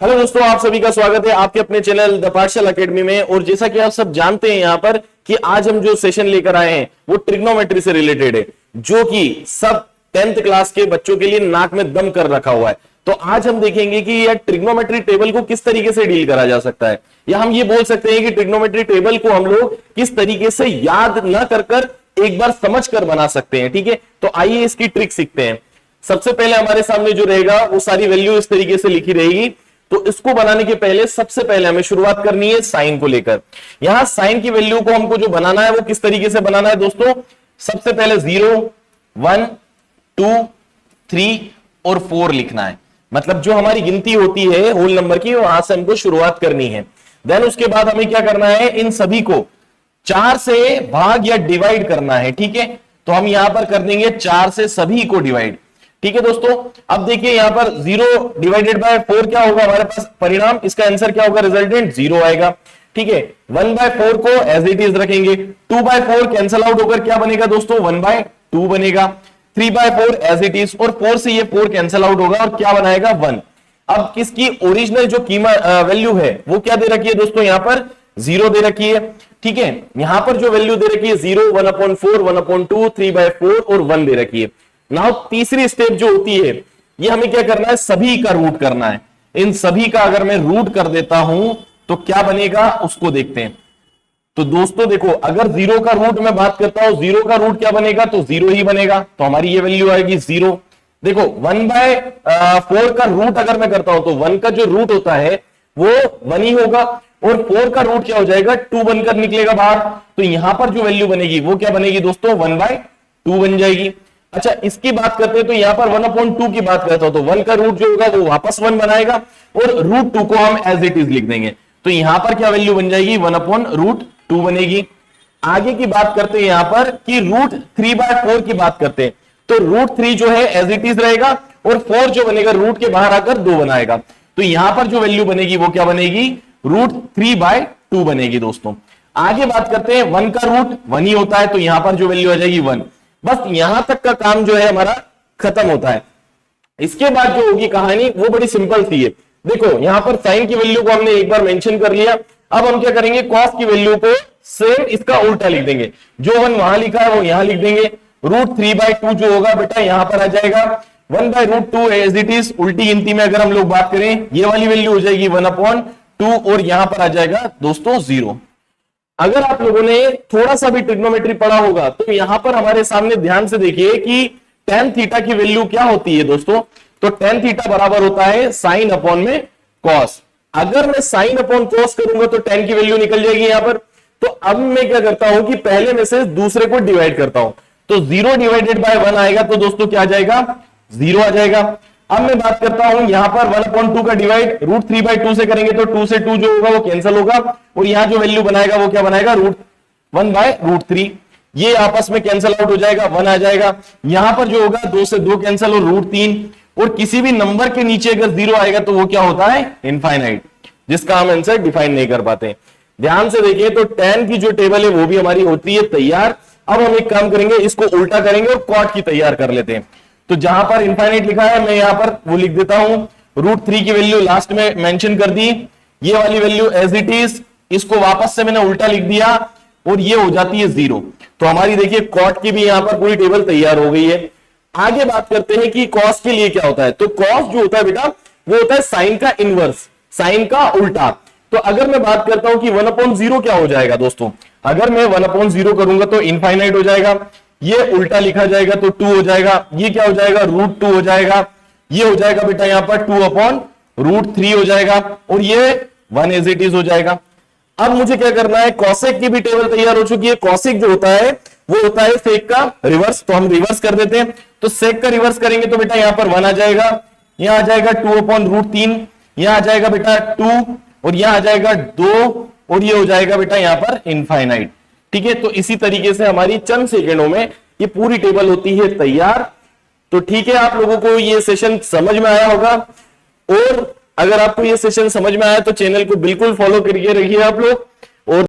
Hello दोस्तों, आप सभी का स्वागत है आपके अपने चैनल द पाठशाला एकेडमी में। और जैसा कि आप सब जानते हैं यहाँ पर कि आज हम जो सेशन लेकर आए हैं वो ट्रिग्नोमेट्री से रिलेटेड है, जो कि सब 10th क्लास के बच्चों के लिए नाक में दम कर रखा हुआ है। तो आज हम देखेंगे कि यह ट्रिग्नोमेट्री टेबल को किस तरीके से डील करा जा सकता है, या हम ये बोल सकते हैं कि ट्रिग्नोमेट्री टेबल को हम लोग किस तरीके से याद न कर एक बार समझ कर बना सकते हैं। ठीक है, तो आइए इसकी ट्रिक सीखते हैं। सबसे पहले हमारे सामने जो रहेगा वो सारी वैल्यू इस तरीके से लिखी रहेगी। तो इसको बनाने के पहले सबसे पहले हमें शुरुआत करनी है साइन को लेकर। यहां साइन की वैल्यू को हमको जो बनाना है वो किस तरीके से बनाना है दोस्तों, सबसे पहले 0, 1, 2, 3 और 4 लिखना है। मतलब जो हमारी गिनती होती है होल नंबर की, वहां से हमको शुरुआत करनी है। देन उसके बाद हमें क्या करना है, इन सभी को 4 से भाग या डिवाइड करना है। ठीक है, तो हम यहां पर कर देंगे 4 से सभी को डिवाइड। ठीक है दोस्तों, अब देखिए यहां पर 0 डिवाइडेड बाय 4 क्या होगा हमारे पास परिणाम, इसका आंसर क्या होगा, रिजल्टेंट 0 आएगा। ठीक है, 1/4 को एज इट इज रखेंगे, 2/4 कैंसल आउट होकर क्या बनेगा दोस्तों, 1/2 बनेगा, 3/4 एज इट इज, और 4 से ये 4 कैंसल आउट होगा और क्या बनाएगा 1। अब किसकी ओरिजिनल जो कीमत वैल्यू है वो क्या दे रखी है दोस्तों, यहां पर 0 दे रखी है। ठीक है, यहां पर जो वैल्यू दे रखी है 0, 1/4, 1/2, 3/4 और 1 दे रखी है। नाउ तीसरी स्टेप जो होती है ये हमें क्या करना है, सभी का रूट करना है। इन सभी का अगर मैं रूट कर देता हूं तो क्या बनेगा उसको देखते हैं। तो दोस्तों देखो, अगर 0 का रूट मैं बात करता हूं, 0 का रूट क्या बनेगा, तो 0 ही बनेगा। तो हमारी ये वैल्यू आएगी 0। देखो 1/4 का रूट अगर मैं करता हूं तो 1 का जो रूट होता है वो 1 ही होगा, और 4 का रूट क्या हो जाएगा, 2 बनकर निकलेगा बाहर। तो यहां पर जो वैल्यू बनेगी वो क्या बनेगी दोस्तों, 1/2 बन जाएगी। अच्छा, इसकी बात करते हैं तो यहां पर 1/2 की बात करता हूं तो 1 का रूट जो होगा वो वापस 1 बनाएगा, और √2 को हम एज इट इज लिख देंगे। तो यहां पर क्या वैल्यू बन जाएगी, 1/√2 बनेगी। आगे की बात करते हैं यहां पर कि √3/4 की बात करते हैं, तो √3 जो है एज इट इज रहेगा, और 4 जो बनेगा रूट के बाहर आकर 2 बनाएगा। तो यहां पर जो वैल्यू बनेगी वो क्या बनेगी, √3/2 बनेगी दोस्तों। आगे बात करते हैं 1 का रूट 1 ही होता है, तो यहां पर जो वैल्यू आ जाएगी 1। बस यहां तक का काम जो है हमारा खत्म होता है। इसके बाद जो होगी कहानी वो बड़ी सिंपल सी है। देखो यहां पर साइन की वैल्यू को हमने एक बार मेंशन कर लिया। अब हम क्या करेंगे, कॉस की वैल्यू को सेम इसका उल्टा लिख देंगे। जो 1 वहां लिखा है वो यहां लिख देंगे। √3/2 जो होगा बेटा यहां पर आ जाएगा 1/√2 एज इट इज। उल्टी गिनती में अगर हम लोग बात करें ये वाली वैल्यू हो जाएगी 1/2, और यहां पर आ जाएगा दोस्तों 0। अगर आप लोगों ने थोड़ा सा भी ट्रिग्नोमेट्री पढ़ा होगा तो यहां पर हमारे सामने ध्यान से देखिए कि tan थीटा की वैल्यू क्या होती है दोस्तों, तो tan थीटा बराबर होता है साइन अपॉन में कॉस। अगर मैं साइन अपॉन कॉस करूंगा तो tan की वैल्यू निकल जाएगी यहां पर। तो अब मैं क्या करता हूं कि पहले में से दूसरे को डिवाइड करता हूं, तो 0 डिवाइडेड बाय 1 आएगा, तो दोस्तों क्या आ जाएगा, 0 आ जाएगा। अब मैं बात करता हूं यहां पर 1/2 का डिवाइड √3/2 से करेंगे, तो 2 से 2 जो होगा वो कैंसिल होगा, और यहां जो वैल्यू बनाएगा वो क्या बनाएगा, √1/√3। ये आपस में कैंसिल आउट हो जाएगा, 1 आ जाएगा। यहां पर जो होगा 2 से 2 कैंसिल और √3, और किसी भी नंबर के नीचे अगर 0 आएगा तो वो क्या होता है, इनफाइनाइट, जिसका हम आंसर डिफाइन नहीं कर पाते। ध्यान से देखिए, तो tan की जो टेबल है वो भी हमारी होती है तैयार। अब हम एक काम करेंगे, इसको उल्टा करेंगे और कॉट की तैयार कर लेते हैं। तो जहां पर इनफाइनाइट लिखा है मैं यहां पर वो लिख देता हूं, √3 की वैल्यू लास्ट में मेंशन कर दी, ये वाली वैल्यू एज इट इज, इसको वापस से मैंने उल्टा लिख दिया, और ये हो जाती है 0। तो हमारी देखिए कॉट की भी यहां पर पूरी टेबल तैयार हो गई है। आगे बात करते हैं कि कॉस के लिए क्या होता है। तो कॉस जो होता है बेटा वो होता है साइन का इनवर्स, साइन का उल्टा। तो अगर मैं बात करता हूं कि 1/0 क्या हो जाएगा दोस्तों, अगर मैं 1/0 करूंगा तो इनफाइनाइट हो जाएगा, ये उल्टा लिखा जाएगा तो 2 हो जाएगा, ये क्या हो जाएगा, √2 हो जाएगा, ये हो जाएगा बेटा यहां पर 2/√3 हो जाएगा, और ये 1 एज इट इज हो जाएगा। अब मुझे क्या करना है, कॉसेक की भी टेबल तैयार हो चुकी है। कॉसेक जो होता है वो होता है सेक का रिवर्स, तो हम रिवर्स कर देते हैं। तो सेक का रिवर्स करेंगे तो बेटा यहां पर 1 आ जाएगा, यहां आ जाएगा 2/√3, यहां आ जाएगा बेटा 2, और यहां आ जाएगा 2, और ये हो जाएगा बेटा यहां पर इनफाइनाइट। ठीक है, तो इसी तरीके से हमारी चंद सेकंडों में ये पूरी टेबल होती है तैयार। तो ठीक है, आप लोगों को ये सेशन समझ में आया होगा, और अगर आपको ये सेशन समझ में आया तो चैनल को बिल्कुल फॉलो करिए रखिए आप लोग।